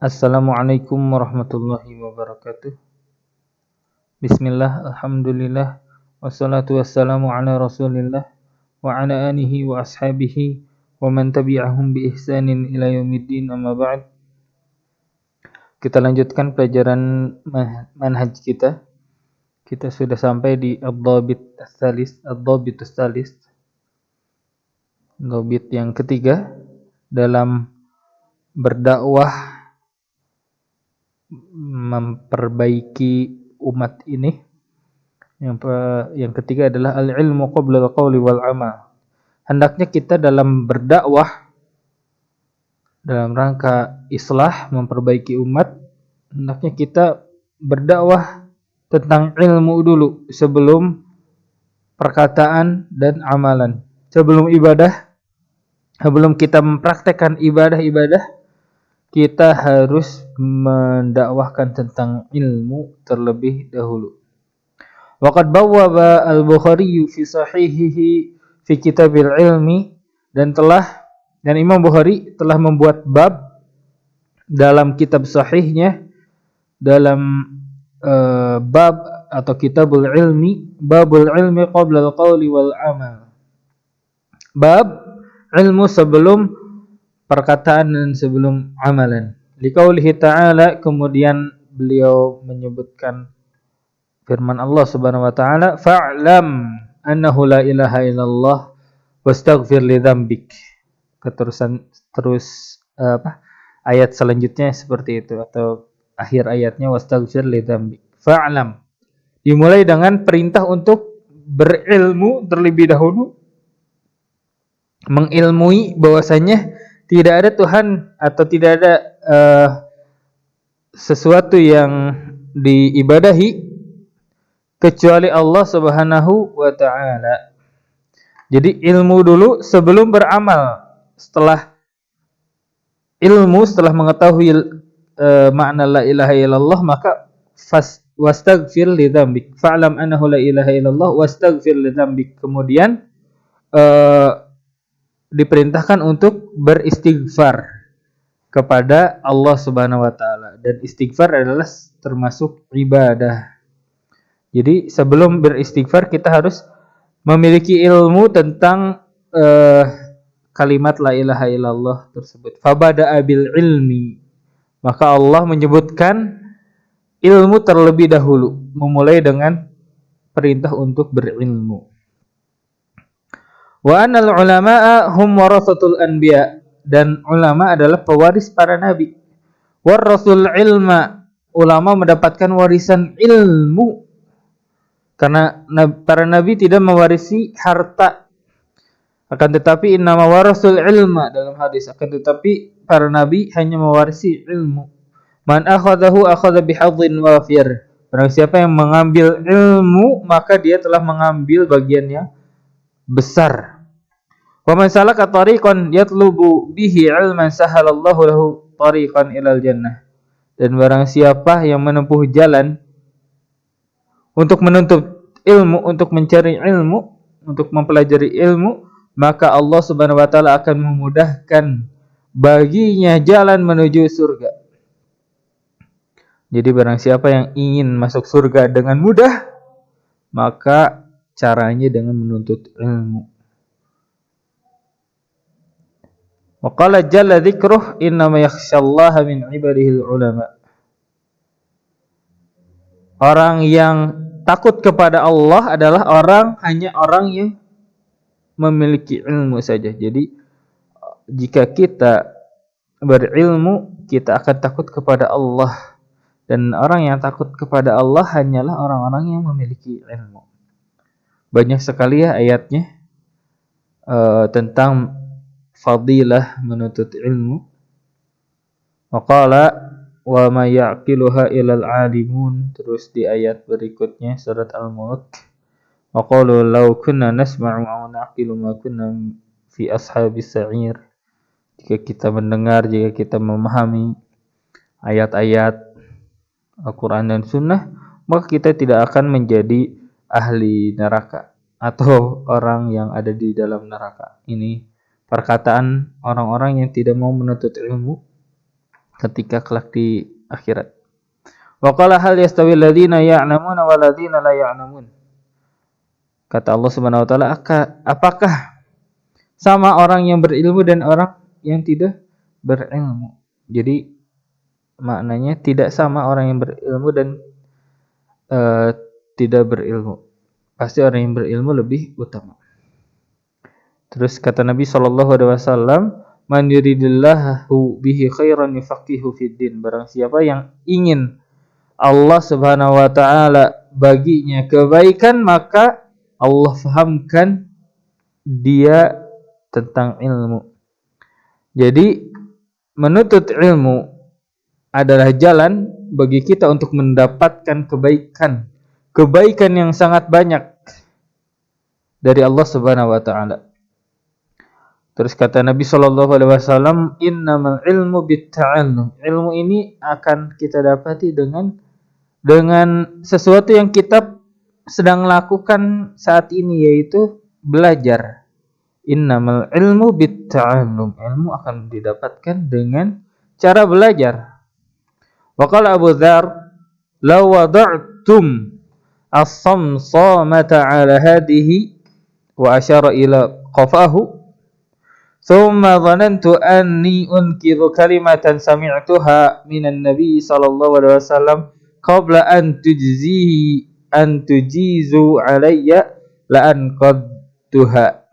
Assalamualaikum warahmatullahi wabarakatuh. Bismillah, alhamdulillah, wassalatu wassalamu ala rasulillah wa ala alihi wa ashabihi wa man tabi'ahum bi ihsanin ila yaumiddin, amma ba'd. Kita lanjutkan pelajaran manhaj kita. Kita sudah sampai di ad-dhabit ats-tsalis, dhabit yang ketiga dalam berdakwah memperbaiki umat ini. Yang ketiga adalah al-ilmu qabla al-qawli wal amal. Hendaknya kita dalam berdakwah dalam rangka islah, memperbaiki umat, hendaknya kita berdakwah tentang ilmu dulu sebelum perkataan dan amalan. Sebelum kita mempraktekkan ibadah, kita harus mendakwahkan tentang ilmu terlebih dahulu. Waqad bawwaba al-Bukhari fi sahihihi fi kitabil ilmi, dan Imam Bukhari telah membuat bab dalam kitab sahihnya, dalam bab atau kitabul ilmi, babul ilmi qabla al-qawli wal amal. Bab ilmu sebelum perkataan dan sebelum amalan. Liqaulihi ta'ala, kemudian beliau menyebutkan firman Allah Subhanahu wa taala, fa'lam annahu la ilaha illallah wastaghfir li dzambik. Ayat selanjutnya seperti itu, atau akhir ayatnya wastaghfir li dzambik. Fa'lam, dimulai dengan perintah untuk berilmu terlebih dahulu, mengilmui bahwasanya tidak ada Tuhan atau tidak ada sesuatu yang diibadahi kecuali Allah Subhanahu wa taala. Jadi ilmu dulu sebelum beramal. Setelah mengetahui makna la ilaha illallah, maka wastaghfir li dzambik. Fa'lam annahu la ilaha illallah wastaghfir li dzambik. Kemudian diperintahkan untuk beristighfar kepada Allah Subhanahu wa taala, dan istighfar adalah termasuk ibadah. Jadi sebelum beristighfar kita harus memiliki ilmu tentang kalimat la ilaha illallah tersebut. Fabada'a bil ilmi, maka Allah menyebutkan ilmu terlebih dahulu, memulai dengan perintah untuk berilmu. Wa anal ulama'a hum warasatul anbiya, dan ulama adalah pewaris para nabi. Warasul ilma, ulama mendapatkan warisan ilmu, karena para nabi tidak mewarisi harta. Akan tetapi innama warasul ilma, dalam hadis, akan tetapi para nabi hanya mewarisi ilmu. Man akhadahu akhadha bihadzin wafir. Barang siapa yang mengambil ilmu, maka dia telah mengambil bagian yang besar. Wa man salaka tariqan yatlubu bihi ilman sahalallahu lahu tariqan ilal jannah. Dan barang siapa yang menempuh jalan untuk menuntut ilmu, untuk mencari ilmu, untuk mempelajari ilmu, maka Allah Subhanahu wa taala akan memudahkan baginya jalan menuju surga. Jadi barang siapa yang ingin masuk surga dengan mudah, maka caranya dengan menuntut ilmu. Wa qala jalla dzikruh innama yakhsyallaha min ibadihi ulama. Orang yang takut kepada Allah adalah hanya orang yang memiliki ilmu saja. Jadi jika kita berilmu, kita akan takut kepada Allah, dan orang yang takut kepada Allah hanyalah orang-orang yang memiliki ilmu. Banyak sekali ya ayatnya tentang fadilah menuntut ilmu. Wa qala wa ma ya'qiluha ilal alimun. Terus di ayat berikutnya surat Al-Mulk, wa qalu law kunna nasma'u aw na'qilu ma kunna fi ashabis sa'ir. Jika kita mendengar, jika kita memahami ayat-ayat Al-Quran dan Sunnah, maka kita tidak akan menjadi ahli neraka atau orang yang ada di dalam neraka. Ini perkataan orang-orang yang tidak mau menuntut ilmu ketika kelak di akhirat. Wa qala hal yastawi alladziina ya'lamuna wal ladziina la ya'lamun. Kata Allah Subhanahu wa taala, apakah sama orang yang berilmu dan orang yang tidak berilmu? Jadi maknanya tidak sama orang yang berilmu dan tidak berilmu. Pasti orang yang berilmu lebih utama. Terus kata Nabi SAW, man yuridillahu bihi khairan yufaqihu fid din. Barang siapa yang ingin Allah Subhanahu wa taala baginya kebaikan, maka Allah fahamkan dia tentang ilmu. Jadi menuntut ilmu adalah jalan bagi kita untuk mendapatkan kebaikan yang sangat banyak dari Allah Subhanahu wa taala. Terus kata Nabi SAW, innamal ilmu bitta'allum. Ilmu ini akan kita dapati dengan sesuatu yang kita sedang lakukan saat ini, yaitu belajar. Innamal ilmu bitta'allum. Ilmu akan didapatkan dengan cara belajar. Wa qala Abu Dzar, law wada'tum as-samsamata 'ala hadihi wa asyara ila qafahu thumma dhanantu anni unkiru kalimatan sami'tuha minan nabi sallallahu alaihi wasallam qabla an tujizu alayya la anqadtuha.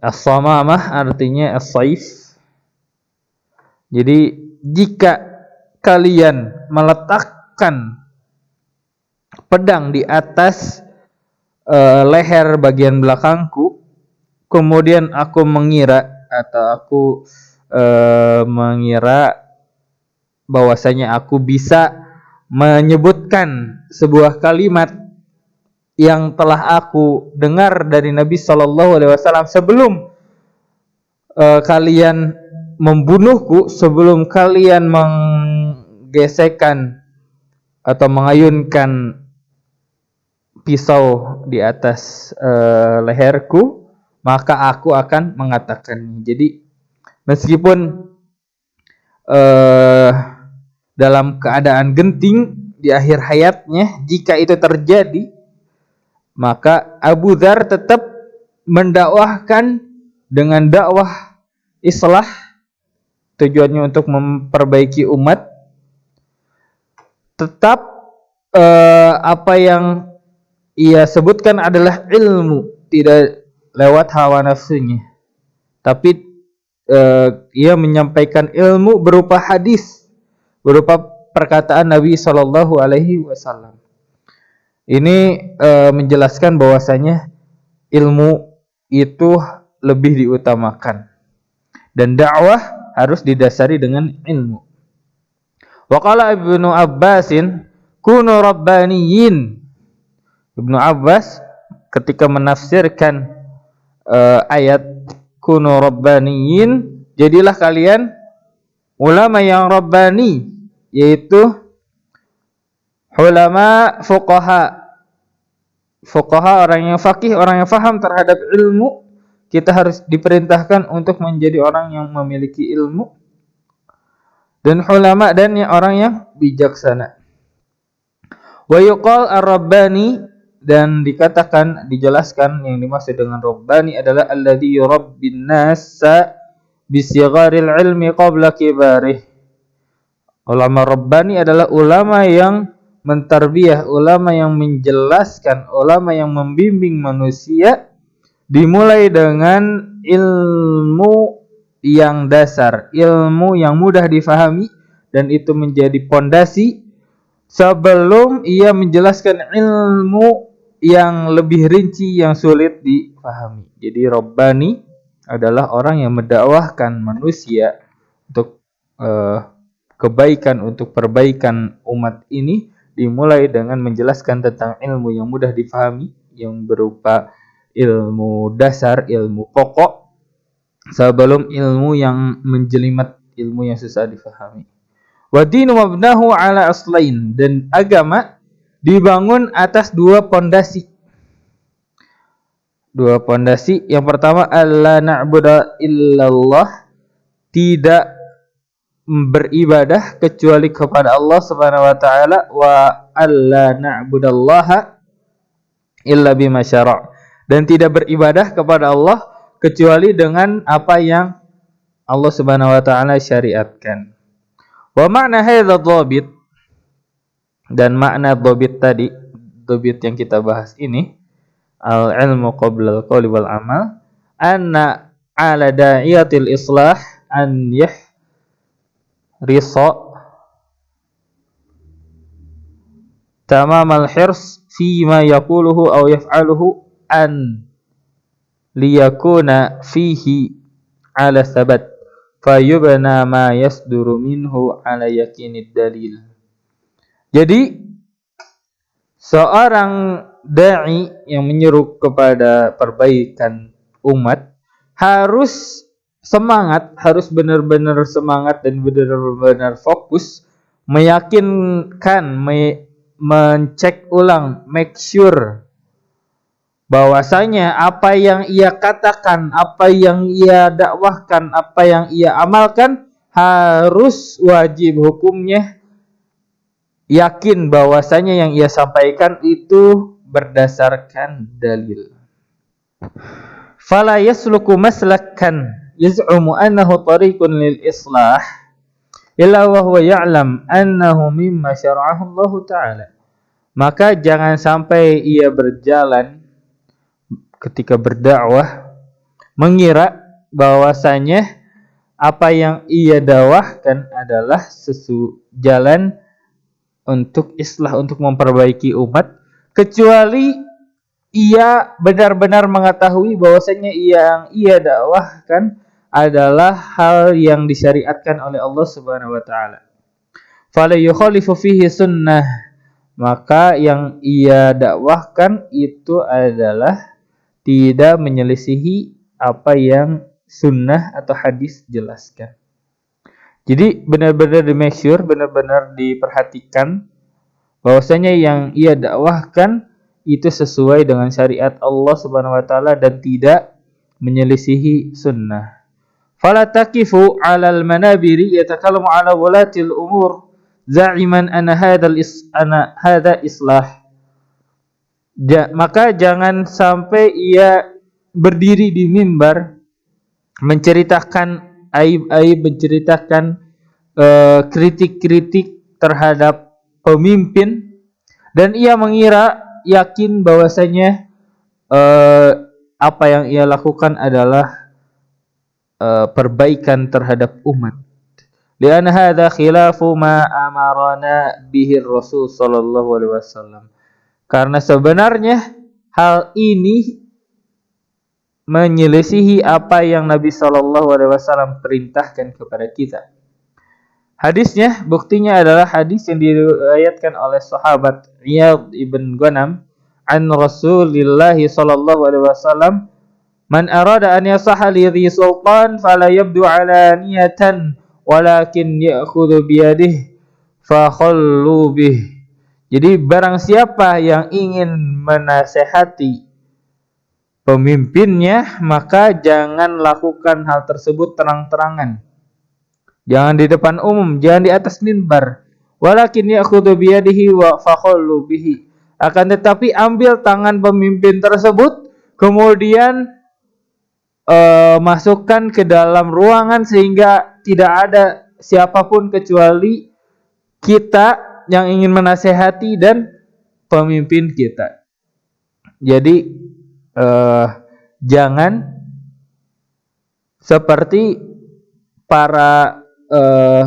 As-samamah artinya as-saif. Jadi jika kalian meletakkan pedang di atas leher bagian belakangku, kemudian aku mengira bahwasanya aku bisa menyebutkan sebuah kalimat yang telah aku dengar dari Nabi SAW sebelum kalian membunuhku, sebelum kalian menggesekkan atau mengayunkan pisau di atas leherku, maka aku akan mengatakan. Jadi meskipun dalam keadaan genting di akhir hayatnya, jika itu terjadi, maka Abu Dzar tetap mendakwahkan dengan dakwah islah, tujuannya untuk memperbaiki umat. Tetap apa yang ia sebutkan adalah ilmu, tidak lewat hawa nafsunya, tapi ia menyampaikan ilmu berupa hadis, berupa perkataan Nabi Shallallahu Alaihi Wasallam. Ini menjelaskan bahwasanya ilmu itu lebih diutamakan dan dakwah harus didasari dengan ilmu. Wa qala Ibnu Abbasin kunu rabbaniyin. Ibnu Abbas ketika menafsirkan ayat kunu rabbaniyin, jadilah kalian ulama yang rabbani, yaitu ulama fuqaha, orang yang faqih, orang yang faham terhadap ilmu. Kita harus diperintahkan untuk menjadi orang yang memiliki ilmu, dan ulama dan orang yang bijaksana. Wa yuqal ar-rabbani, dan dikatakan, dijelaskan yang dimaksud dengan rabbani adalah alladzi yurabbin nasa bisigharil ilmi qabla kibarih. Ulama rabbani adalah ulama yang mentarbiyah, ulama yang menjelaskan, ulama yang membimbing manusia dimulai dengan ilmu yang dasar, ilmu yang mudah difahami, dan itu menjadi pondasi sebelum ia menjelaskan ilmu yang lebih rinci, yang sulit difahami. Jadi Rabbani adalah orang yang mendakwahkan manusia untuk kebaikan, untuk perbaikan umat ini, dimulai dengan menjelaskan tentang ilmu yang mudah difahami, yang berupa ilmu dasar, ilmu pokok, sebelum ilmu yang menjelimet, ilmu yang susah difahami. Wa dinu mabnahu ala aslain, dan agama dibangun atas dua pondasi. Yang pertama, alla na'budu illallah, tidak beribadah kecuali kepada Allah Subhanahu wa taala, wa alla na'budallaha illa bima syara', dan tidak beribadah kepada Allah kecuali dengan apa yang Allah Subhanahu wa taala syariatkan. Wa ma'na hadzal dhabit, dan makna dhabit tadi, dhabit yang kita bahas ini, al-ilmu qabla al-qawli wal amal, anna ala da'iyatil islah an yahrisa tamamal hirs fi ma yaquluhu aw yaf'aluhu an liyakuna fihi ala sabat fayubna ma yasduru minhu ala yakinid dalil. Jadi seorang da'i yang menyeru kepada perbaikan umat harus semangat, harus benar-benar semangat dan benar-benar fokus, meyakinkan, mencek ulang, make sure bahwasanya apa yang ia katakan, apa yang ia dakwahkan, apa yang ia amalkan harus wajib hukumnya yakin bahwasanya yang ia sampaikan itu berdasarkan dalil. Fala yasluku maslakan yaz'umu annahu tariqun lil islah illa wa huwa ya'lam annahu mimma syara'ahu Allah Ta'ala. Maka jangan sampai ia berjalan ketika berdakwah mengira bahwasanya apa yang ia dakwahkan adalah jalan untuk islah, untuk memperbaiki umat, kecuali ia benar-benar mengetahui bahwasanya yang ia dakwahkan adalah hal yang disyariatkan oleh Allah Subhanahu wa taala. Fala yukhalifu fihi sunnah, maka yang ia dakwahkan itu adalah tidak menyelisihi apa yang sunnah atau hadis jelaskan. Jadi benar-benar di-make sure, benar-benar diperhatikan bahwasanya yang ia dakwahkan itu sesuai dengan syariat Allah Subhanahu wa taala dan tidak menyelisihi sunnah. Fala taqifu 'alal manabiri yatakallamu 'ala wulatil umur za'iman anna hadha islah. Maka jangan sampai ia berdiri di mimbar menceritakan aib-aib, menceritakan kritik-kritik terhadap pemimpin, dan ia mengira yakin bahwasanya apa yang ia lakukan adalah perbaikan terhadap umat. Lian hadza khilafu ma amarana bihi Rasul sallallahu alaihi wasallam. Karena sebenarnya hal ini menyelisihi apa yang Nabi sallallahu alaihi wasallam perintahkan kepada kita. Hadisnya, buktinya adalah hadis yang diriwayatkan oleh sahabat Iyad ibn Ghanam an Rasulillah sallallahu alaihi wasallam, man arada an yasaha li dhi sultan fala yabdu alaniyatan walakin ya'khudhu biyadihi fa khallu bih. Jadi barang siapa yang ingin menasehati pemimpinnya, maka jangan lakukan hal tersebut terang-terangan. Jangan di depan umum, jangan di atas mimbar. Walakin ya'khudhu biyadihi wa fakhallu bihi. Akan tetapi ambil tangan pemimpin tersebut, kemudian masukkan ke dalam ruangan sehingga tidak ada siapapun kecuali kita yang ingin menasehati dan pemimpin kita. Jadi jangan seperti para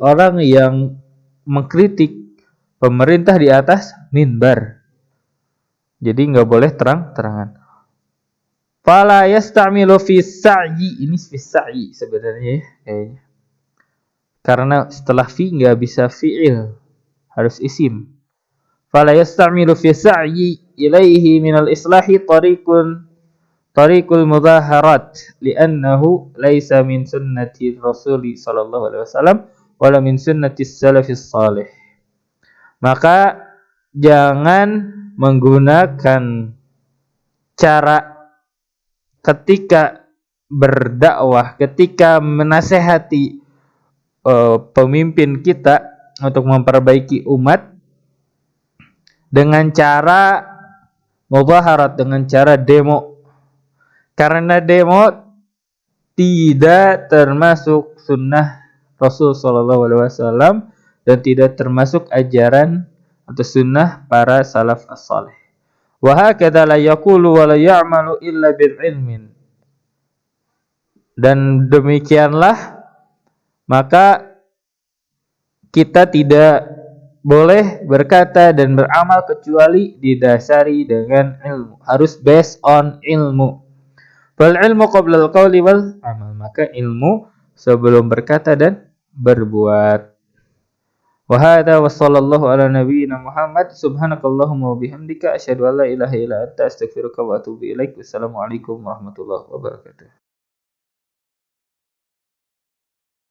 orang yang mengkritik pemerintah di atas minbar. Jadi nggak boleh terang-terangan. Fala yasta'milu fi sa'yi, ini fi sa'yi sebenarnya ya, kayaknya. Karena setelah fi nggak bisa fi'il, harus isim. Fala yasta'milu fi sa'yi ilaihi minal islahi tariqul mudaharat li'annahu laisa min sunnati Rasuli sallallahu alaihi wasallam wala min sunnati salafis salih. Maka jangan menggunakan cara ketika berdakwah, ketika menasehati pemimpin kita untuk memperbaiki umat dengan cara mudaharat, dengan cara demo. Karena demo tidak termasuk sunnah Rasul sallallahu alaihi wasallam dan tidak termasuk ajaran atau sunnah para salaf as-salih. Wa hakadha la yaqulu wa la ya'malu illa bil ilmin. Dan demikianlah maka kita tidak boleh berkata dan beramal kecuali didasari dengan ilmu. Harus based on ilmu. Fal ilmu qabla al-qawli wal amal. Maka ilmu sebelum berkata dan berbuat. Wa hadza wa sallallahu ala nabiyyina Muhammad subhanakallahumma wa bihamdika asyhadu an la ilaha illa anta astaghfiruka wa atubu ilaik. Wassalamualaikum warahmatullahi wabarakatuh.